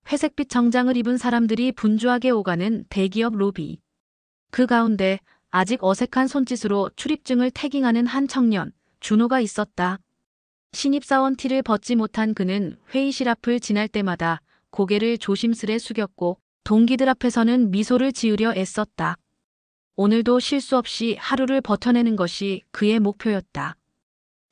회색빛 정장을 입은 사람들이 분주하게 오가는 대기업 로비. 그 가운데 아직 어색한 손짓으로 출입증을 태깅하는 한 청년, 준호가 있었다. 신입사원 티를 벗지 못한 그는 회의실 앞을 지날 때마다 고개를 조심스레 숙였고 동기들 앞에서는 미소를 지으려 애썼다. 오늘도 실수 없이 하루를 버텨내는 것이 그의 목표였다.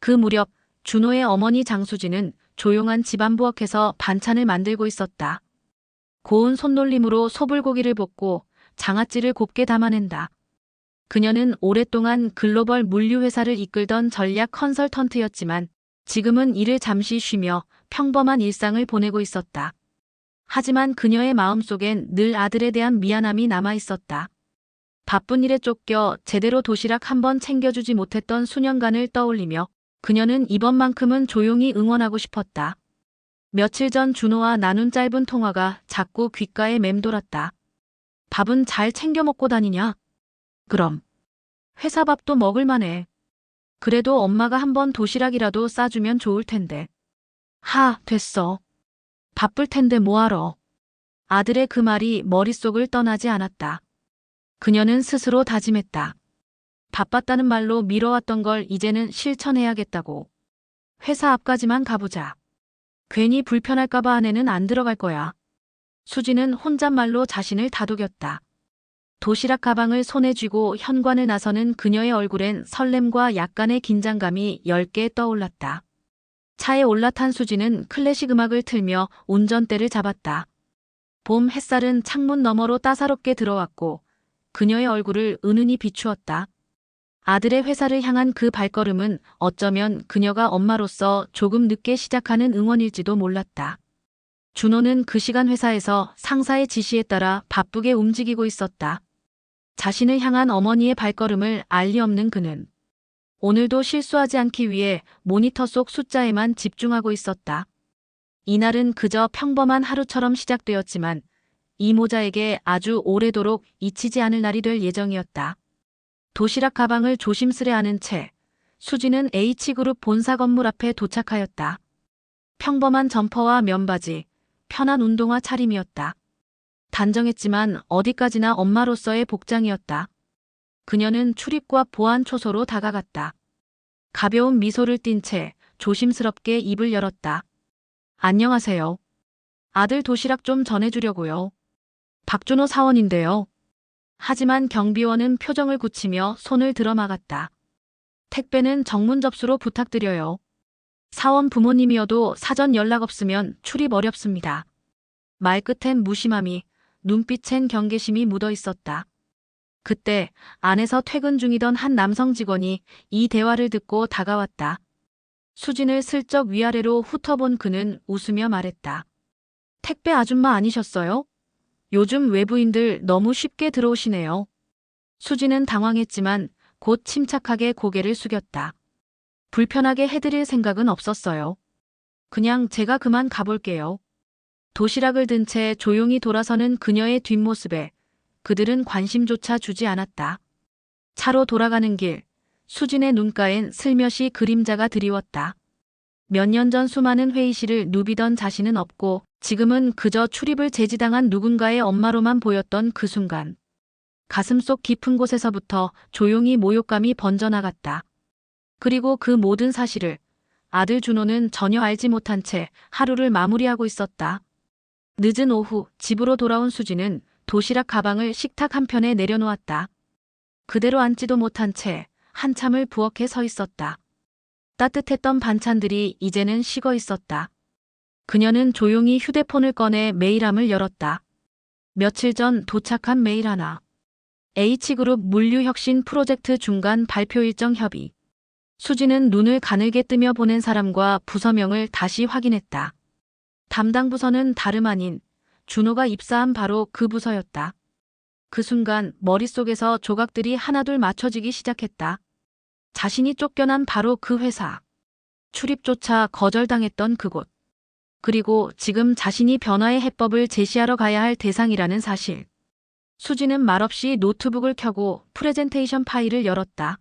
그 무렵 준호의 어머니 장수진은 조용한 집안 부엌에서 반찬을 만들고 있었다. 고운 손놀림으로 소불고기를 볶고 장아찌를 곱게 담아낸다. 그녀는 오랫동안 글로벌 물류회사를 이끌던 전략 컨설턴트였지만 지금은 일을 잠시 쉬며 평범한 일상을 보내고 있었다. 하지만 그녀의 마음속엔 늘 아들에 대한 미안함이 남아 있었다. 바쁜 일에 쫓겨 제대로 도시락 한 번 챙겨주지 못했던 수년간을 떠올리며 그녀는 이번만큼은 조용히 응원하고 싶었다. 며칠 전 준호와 나눈 짧은 통화가 자꾸 귓가에 맴돌았다. 밥은 잘 챙겨 먹고 다니냐? 그럼. 회사 밥도 먹을 만해. 그래도 엄마가 한번 도시락이라도 싸주면 좋을 텐데. 됐어. 바쁠 텐데 뭐하러. 아들의 그 말이 머릿속을 떠나지 않았다. 그녀는 스스로 다짐했다. 바빴다는 말로 미뤄왔던 걸 이제는 실천해야겠다고. 회사 앞까지만 가보자. 괜히 불편할까봐 안에는 안 들어갈 거야. 수지는 혼잣말로 자신을 다독였다. 도시락 가방을 손에 쥐고 현관을 나서는 그녀의 얼굴엔 설렘과 약간의 긴장감이 엷게 떠올랐다. 차에 올라탄 수지는 클래식 음악을 틀며 운전대를 잡았다. 봄 햇살은 창문 너머로 따사롭게 들어왔고 그녀의 얼굴을 은은히 비추었다. 아들의 회사를 향한 그 발걸음은 어쩌면 그녀가 엄마로서 조금 늦게 시작하는 응원일지도 몰랐다. 준호는 그 시간 회사에서 상사의 지시에 따라 바쁘게 움직이고 있었다. 자신을 향한 어머니의 발걸음을 알리 없는 그는 오늘도 실수하지 않기 위해 모니터 속 숫자에만 집중하고 있었다. 이날은 그저 평범한 하루처럼 시작되었지만 이모자에게 아주 오래도록 잊히지 않을 날이 될 예정이었다. 도시락 가방을 조심스레 안은 채 수지는 H그룹 본사 건물 앞에 도착하였다. 평범한 점퍼와 면바지, 편한 운동화 차림이었다. 단정했지만 어디까지나 엄마로서의 복장이었다. 그녀는 출입과 보안 초소로 다가갔다. 가벼운 미소를 띤 채 조심스럽게 입을 열었다. 안녕하세요. 아들 도시락 좀 전해주려고요. 박준호 사원인데요. 하지만 경비원은 표정을 굳히며 손을 들어막았다. 택배는 정문 접수로 부탁드려요. 사원 부모님이어도 사전 연락 없으면 출입 어렵습니다. 말끝엔 무심함이, 눈빛엔 경계심이 묻어 있었다. 그때 안에서 퇴근 중이던 한 남성 직원이 이 대화를 듣고 다가왔다. 수진을 슬쩍 위아래로 훑어본 그는 웃으며 말했다. 택배 아줌마 아니셨어요? 요즘 외부인들 너무 쉽게 들어오시네요. 수지는 당황했지만 곧 침착하게 고개를 숙였다. 불편하게 해드릴 생각은 없었어요. 그냥 제가 그만 가볼게요. 도시락을 든 채 조용히 돌아서는 그녀의 뒷모습에 그들은 관심조차 주지 않았다. 차로 돌아가는 길, 수진의 눈가엔 슬며시 그림자가 드리웠다. 몇 년 전 수많은 회의실을 누비던 자신은 없고 지금은 그저 출입을 제지당한 누군가의 엄마로만 보였던 그 순간. 가슴속 깊은 곳에서부터 조용히 모욕감이 번져나갔다. 그리고 그 모든 사실을 아들 준호는 전혀 알지 못한 채 하루를 마무리하고 있었다. 늦은 오후 집으로 돌아온 수지는 도시락 가방을 식탁 한편에 내려놓았다. 그대로 앉지도 못한 채 한참을 부엌에 서 있었다. 따뜻했던 반찬들이 이제는 식어 있었다. 그녀는 조용히 휴대폰을 꺼내 메일함을 열었다. 며칠 전 도착한 메일 하나. H그룹 물류혁신 프로젝트 중간 발표 일정 협의. 수지는 눈을 가늘게 뜨며 보낸 사람과 부서명을 다시 확인했다. 담당 부서는 다름 아닌 준호가 입사한 바로 그 부서였다. 그 순간 머릿속에서 조각들이 하나둘 맞춰지기 시작했다. 자신이 쫓겨난 바로 그 회사. 출입조차 거절당했던 그곳. 그리고 지금 자신이 변화의 해법을 제시하러 가야 할 대상이라는 사실. 수지는 말없이 노트북을 켜고 프레젠테이션 파일을 열었다.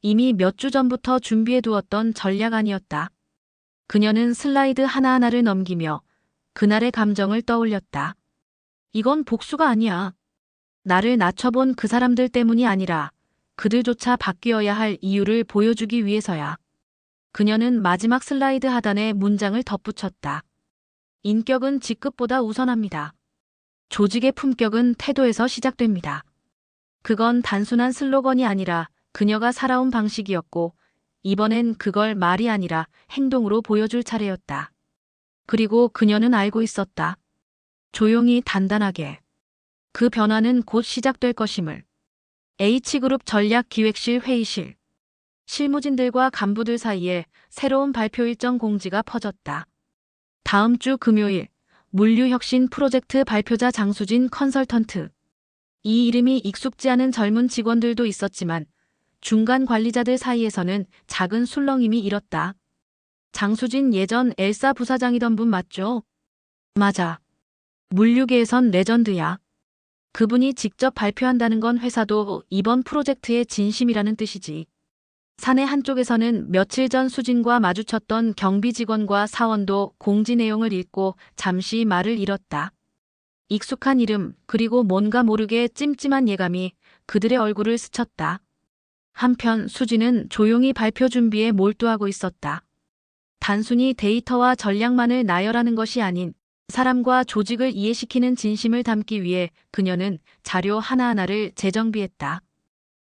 이미 몇 주 전부터 준비해 두었던 전략안이었다. 그녀는 슬라이드 하나하나를 넘기며 그날의 감정을 떠올렸다. 이건 복수가 아니야. 나를 낮춰본 그 사람들 때문이 아니라 그들조차 바뀌어야 할 이유를 보여주기 위해서야. 그녀는 마지막 슬라이드 하단에 문장을 덧붙였다. 인격은 직급보다 우선합니다. 조직의 품격은 태도에서 시작됩니다. 그건 단순한 슬로건이 아니라 그녀가 살아온 방식이었고, 이번엔 그걸 말이 아니라 행동으로 보여줄 차례였다. 그리고 그녀는 알고 있었다. 조용히 단단하게. 그 변화는 곧 시작될 것임을. H그룹 전략기획실 회의실. 실무진들과 간부들 사이에 새로운 발표 일정 공지가 퍼졌다. 다음 주 금요일, 물류혁신 프로젝트 발표자 장수진 컨설턴트. 이 이름이 익숙지 않은 젊은 직원들도 있었지만 중간 관리자들 사이에서는 작은 술렁임이 일었다. 장수진 예전 엘사 부사장이던 분 맞죠? 맞아. 물류계에선 레전드야. 그분이 직접 발표한다는 건 회사도 이번 프로젝트의 진심이라는 뜻이지. 사내 한쪽에서는 며칠 전 수진과 마주쳤던 경비 직원과 사원도 공지 내용을 읽고 잠시 말을 잃었다. 익숙한 이름, 그리고 뭔가 모르게 찜찜한 예감이 그들의 얼굴을 스쳤다. 한편 수진은 조용히 발표 준비에 몰두하고 있었다. 단순히 데이터와 전략만을 나열하는 것이 아닌 사람과 조직을 이해시키는 진심을 담기 위해 그녀는 자료 하나하나를 재정비했다.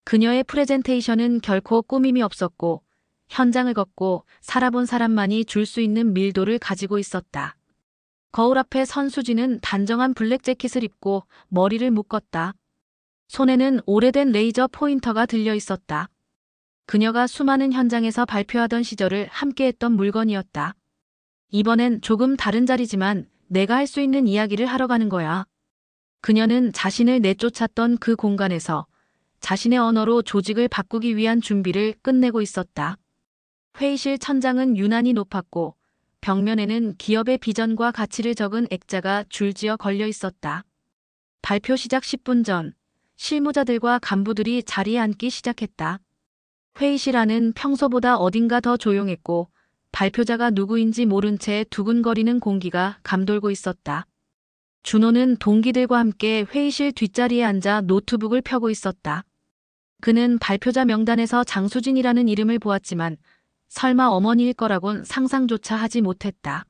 그녀의 프레젠테이션은 결코 꾸밈이 없었고 현장을 걷고 살아본 사람만이 줄 수 있는 밀도를 가지고 있었다. 거울 앞에 선 수진은 단정한 블랙 재킷을 입고 머리를 묶었다. 손에는 오래된 레이저 포인터가 들려 있었다. 그녀가 수많은 현장에서 발표하던 시절을 함께했던 물건이었다. 이번엔 조금 다른 자리지만 내가 할 수 있는 이야기를 하러 가는 거야. 그녀는 자신을 내쫓았던 그 공간에서 자신의 언어로 조직을 바꾸기 위한 준비를 끝내고 있었다. 회의실 천장은 유난히 높았고 벽면에는 기업의 비전과 가치를 적은 액자가 줄지어 걸려 있었다. 발표 시작 10분 전, 실무자들과 간부들이 자리에 앉기 시작했다. 회의실 안은 평소보다 어딘가 더 조용했고 발표자가 누구인지 모른 채 두근거리는 공기가 감돌고 있었다. 준호는 동기들과 함께 회의실 뒷자리에 앉아 노트북을 펴고 있었다. 그는 발표자 명단에서 장수진이라는 이름을 보았지만 설마 어머니일 거라곤 상상조차 하지 못했다.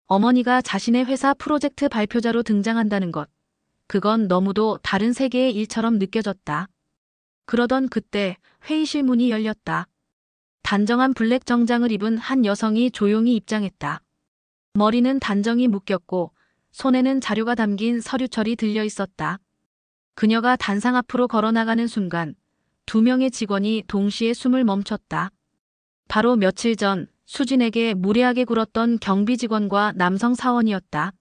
어머니가 자신의 회사 프로젝트 발표자로 등장한다는 것. 그건 너무도 다른 세계의 일처럼 느껴졌다. 그러던 그때 회의실 문이 열렸다. 단정한 블랙 정장을 입은 한 여성이 조용히 입장했다. 머리는 단정히 묶였고 손에는 자료가 담긴 서류철이 들려 있었다. 그녀가 단상 앞으로 걸어나가는 순간 2명의 직원이 동시에 숨을 멈췄다. 바로 며칠 전 수진에게 무례하게 굴었던 경비 직원과 남성 사원이었다.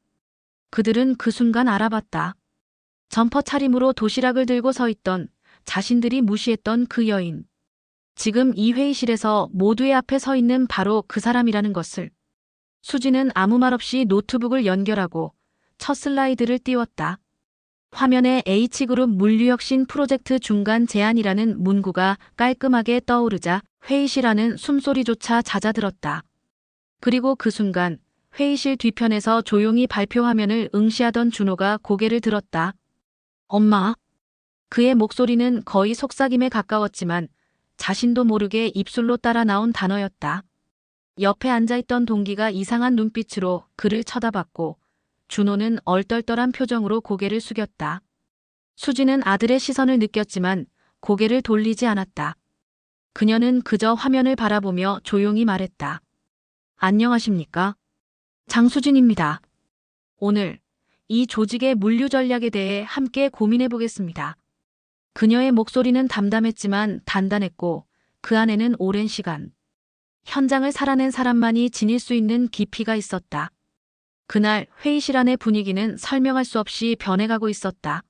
그들은 그 순간 알아봤다. 점퍼 차림으로 도시락을 들고 서 있던 자신들이 무시했던 그 여인. 지금 이 회의실에서 모두의 앞에 서 있는 바로 그 사람이라는 것을. 수진은 아무 말 없이 노트북을 연결하고 첫 슬라이드를 띄웠다. 화면에 H그룹 물류혁신 프로젝트 중간 제안이라는 문구가 깔끔하게 떠오르자 회의실 안은 숨소리조차 잦아들었다. 그리고 그 순간 회의실 뒤편에서 조용히 발표 화면을 응시하던 준호가 고개를 들었다. 엄마. 그의 목소리는 거의 속삭임에 가까웠지만 자신도 모르게 입술로 따라 나온 단어였다. 옆에 앉아있던 동기가 이상한 눈빛으로 그를 쳐다봤고 준호는 얼떨떨한 표정으로 고개를 숙였다. 수지는 아들의 시선을 느꼈지만 고개를 돌리지 않았다. 그녀는 그저 화면을 바라보며 조용히 말했다. 안녕하십니까? 장수진입니다. 오늘 이 조직의 물류 전략에 대해 함께 고민해 보겠습니다. 그녀의 목소리는 담담했지만 단단했고 그 안에는 오랜 시간, 현장을 살아낸 사람만이 지닐 수 있는 깊이가 있었다. 그날 회의실 안의 분위기는 설명할 수 없이 변해가고 있었다.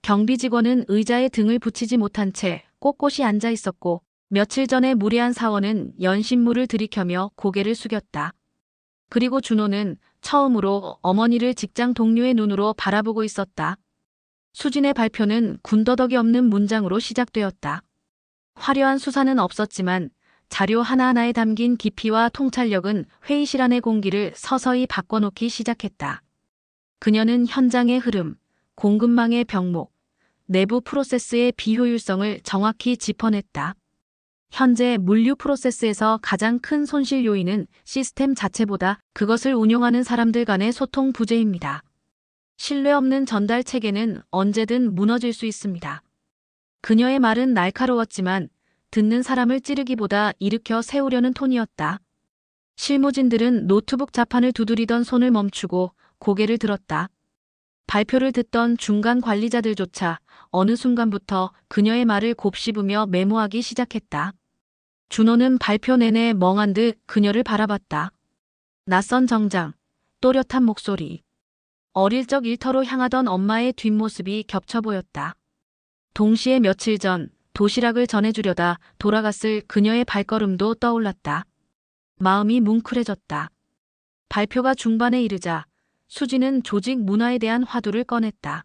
경비 직원은 의자에 등을 붙이지 못한 채 꼿꼿이 앉아 있었고 며칠 전에 무례한 사원은 연신물을 들이켜며 고개를 숙였다. 그리고 준호는 처음으로 어머니를 직장 동료의 눈으로 바라보고 있었다. 수진의 발표는 군더더기 없는 문장으로 시작되었다. 화려한 수사는 없었지만 자료 하나하나에 담긴 깊이와 통찰력은 회의실 안의 공기를 서서히 바꿔놓기 시작했다. 그녀는 현장의 흐름, 공급망의 병목, 내부 프로세스의 비효율성을 정확히 짚어냈다. 현재 물류 프로세스에서 가장 큰 손실 요인은 시스템 자체보다 그것을 운용하는 사람들 간의 소통 부재입니다. 신뢰 없는 전달 체계는 언제든 무너질 수 있습니다. 그녀의 말은 날카로웠지만 듣는 사람을 찌르기보다 일으켜 세우려는 톤이었다. 실무진들은 노트북 자판을 두드리던 손을 멈추고 고개를 들었다. 발표를 듣던 중간 관리자들조차 어느 순간부터 그녀의 말을 곱씹으며 메모하기 시작했다. 준호는 발표 내내 멍한 듯 그녀를 바라봤다. 낯선 정장, 또렷한 목소리. 어릴 적 일터로 향하던 엄마의 뒷모습이 겹쳐 보였다. 동시에 며칠 전 도시락을 전해주려다 돌아갔을 그녀의 발걸음도 떠올랐다. 마음이 뭉클해졌다. 발표가 중반에 이르자 수지는 조직 문화에 대한 화두를 꺼냈다.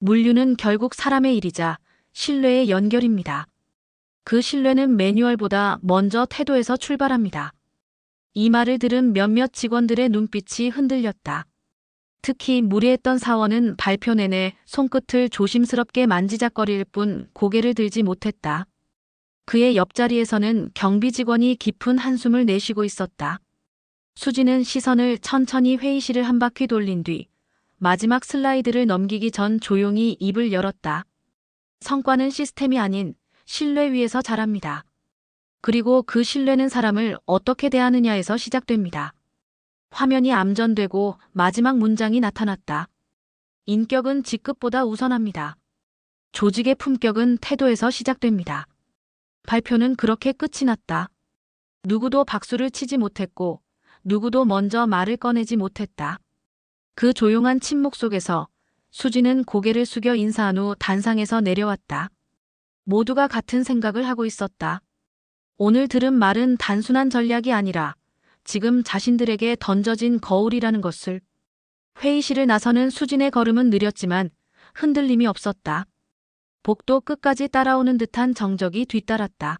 물류는 결국 사람의 일이자 신뢰의 연결입니다. 그 신뢰는 매뉴얼보다 먼저 태도에서 출발합니다. 이 말을 들은 몇몇 직원들의 눈빛이 흔들렸다. 특히 무례했던 사원은 발표 내내 손끝을 조심스럽게 만지작거릴 뿐 고개를 들지 못했다. 그의 옆자리에서는 경비 직원이 깊은 한숨을 내쉬고 있었다. 수지는 시선을 천천히 회의실을 한 바퀴 돌린 뒤 마지막 슬라이드를 넘기기 전 조용히 입을 열었다. 성과는 시스템이 아닌 신뢰 위에서 자랍니다. 그리고 그 신뢰는 사람을 어떻게 대하느냐에서 시작됩니다. 화면이 암전되고 마지막 문장이 나타났다. 인격은 직급보다 우선합니다. 조직의 품격은 태도에서 시작됩니다. 발표는 그렇게 끝이 났다. 누구도 박수를 치지 못했고 누구도 먼저 말을 꺼내지 못했다. 그 조용한 침묵 속에서 수지는 고개를 숙여 인사한 후 단상에서 내려왔다. 모두가 같은 생각을 하고 있었다. 오늘 들은 말은 단순한 전략이 아니라 지금 자신들에게 던져진 거울이라는 것을. 회의실을 나서는 수진의 걸음은 느렸지만 흔들림이 없었다. 복도 끝까지 따라오는 듯한 정적이 뒤따랐다.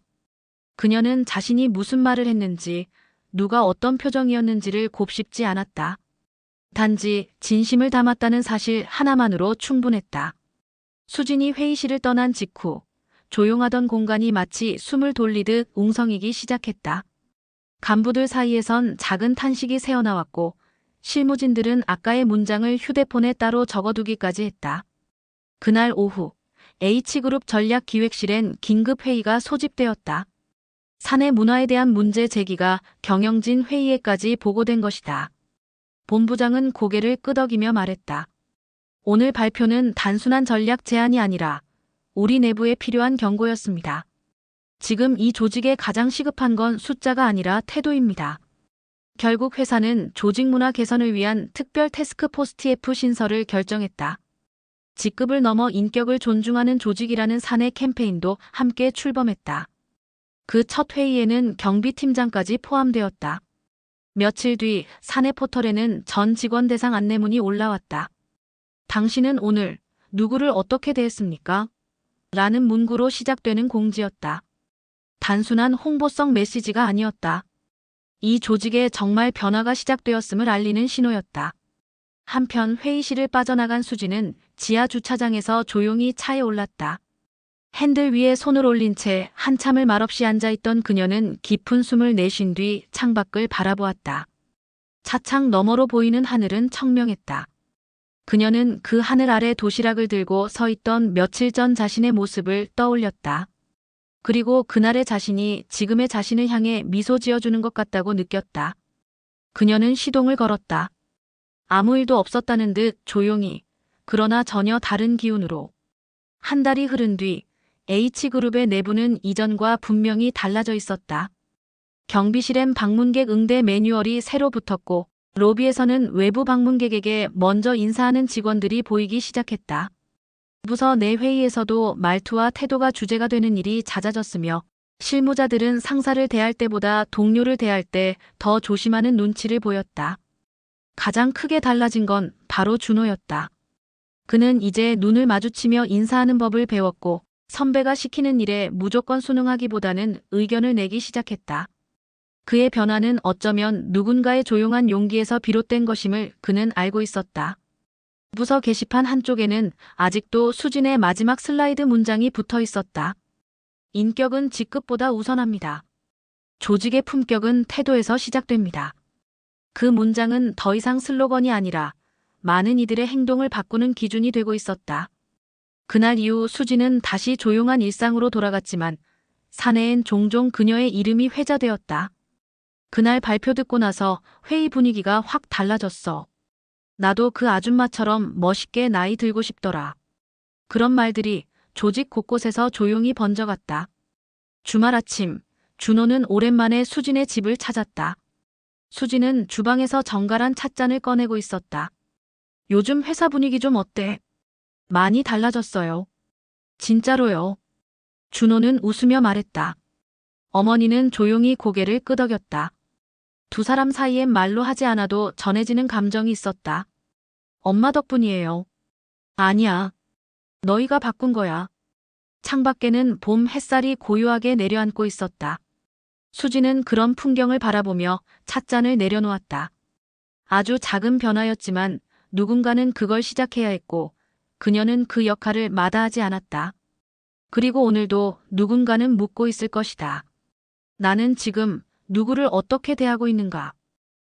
그녀는 자신이 무슨 말을 했는지, 누가 어떤 표정이었는지를 곱씹지 않았다. 단지 진심을 담았다는 사실 하나만으로 충분했다. 수진이 회의실을 떠난 직후 조용하던 공간이 마치 숨을 돌리듯 웅성이기 시작했다. 간부들 사이에선 작은 탄식이 새어나왔고 실무진들은 아까의 문장을 휴대폰에 따로 적어두기까지 했다. 그날 오후 H그룹 전략기획실엔 긴급회의가 소집되었다. 사내 문화에 대한 문제 제기가 경영진 회의에까지 보고된 것이다. 본부장은 고개를 끄덕이며 말했다. 오늘 발표는 단순한 전략 제안이 아니라 우리 내부에 필요한 경고였습니다. 지금 이 조직에 가장 시급한 건 숫자가 아니라 태도입니다. 결국 회사는 조직 문화 개선을 위한 특별 태스크포스 TF 신설을 결정했다. 직급을 넘어 인격을 존중하는 조직이라는 사내 캠페인도 함께 출범했다. 그 첫 회의에는 경비팀장까지 포함되었다. 며칠 뒤 사내 포털에는 전 직원 대상 안내문이 올라왔다. 당신은 오늘 누구를 어떻게 대했습니까? 라는 문구로 시작되는 공지였다. 단순한 홍보성 메시지가 아니었다. 이 조직에 정말 변화가 시작되었음을 알리는 신호였다. 한편 회의실을 빠져나간 수지는 지하 주차장에서 조용히 차에 올랐다. 핸들 위에 손을 올린 채 한참을 말없이 앉아있던 그녀는 깊은 숨을 내쉰 뒤 창밖을 바라보았다. 차창 너머로 보이는 하늘은 청명했다. 그녀는 그 하늘 아래 도시락을 들고 서 있던 며칠 전 자신의 모습을 떠올렸다. 그리고 그날의 자신이 지금의 자신을 향해 미소 지어주는 것 같다고 느꼈다. 그녀는 시동을 걸었다. 아무 일도 없었다는 듯 조용히, 그러나 전혀 다른 기운으로. 한 달이 흐른 뒤 H그룹의 내부는 이전과 분명히 달라져 있었다. 경비실엔 방문객 응대 매뉴얼이 새로 붙었고 로비에서는 외부 방문객에게 먼저 인사하는 직원들이 보이기 시작했다. 부서 내 회의에서도 말투와 태도가 주제가 되는 일이 잦아졌으며 실무자들은 상사를 대할 때보다 동료를 대할 때 더 조심하는 눈치를 보였다. 가장 크게 달라진 건 바로 준호였다. 그는 이제 눈을 마주치며 인사하는 법을 배웠고 선배가 시키는 일에 무조건 순응하기보다는 의견을 내기 시작했다. 그의 변화는 어쩌면 누군가의 조용한 용기에서 비롯된 것임을 그는 알고 있었다. 부서 게시판 한쪽에는 아직도 수진의 마지막 슬라이드 문장이 붙어 있었다. 인격은 직급보다 우선합니다. 조직의 품격은 태도에서 시작됩니다. 그 문장은 더 이상 슬로건이 아니라 많은 이들의 행동을 바꾸는 기준이 되고 있었다. 그날 이후 수진은 다시 조용한 일상으로 돌아갔지만 사내엔 종종 그녀의 이름이 회자되었다. 그날 발표 듣고 나서 회의 분위기가 확 달라졌어. 나도 그 아줌마처럼 멋있게 나이 들고 싶더라. 그런 말들이 조직 곳곳에서 조용히 번져갔다. 주말 아침, 준호는 오랜만에 수진의 집을 찾았다. 수진은 주방에서 정갈한 찻잔을 꺼내고 있었다. 요즘 회사 분위기 좀 어때? 많이 달라졌어요. 진짜로요. 준호는 웃으며 말했다. 어머니는 조용히 고개를 끄덕였다. 두 사람 사이엔 말로 하지 않아도 전해지는 감정이 있었다. 엄마 덕분이에요. 아니야. 너희가 바꾼 거야. 창밖에는 봄 햇살이 고요하게 내려앉고 있었다. 수지는 그런 풍경을 바라보며 찻잔을 내려놓았다. 아주 작은 변화였지만 누군가는 그걸 시작해야 했고 그녀는 그 역할을 마다하지 않았다. 그리고 오늘도 누군가는 묻고 있을 것이다. 나는 지금 누구를 어떻게 대하고 있는가?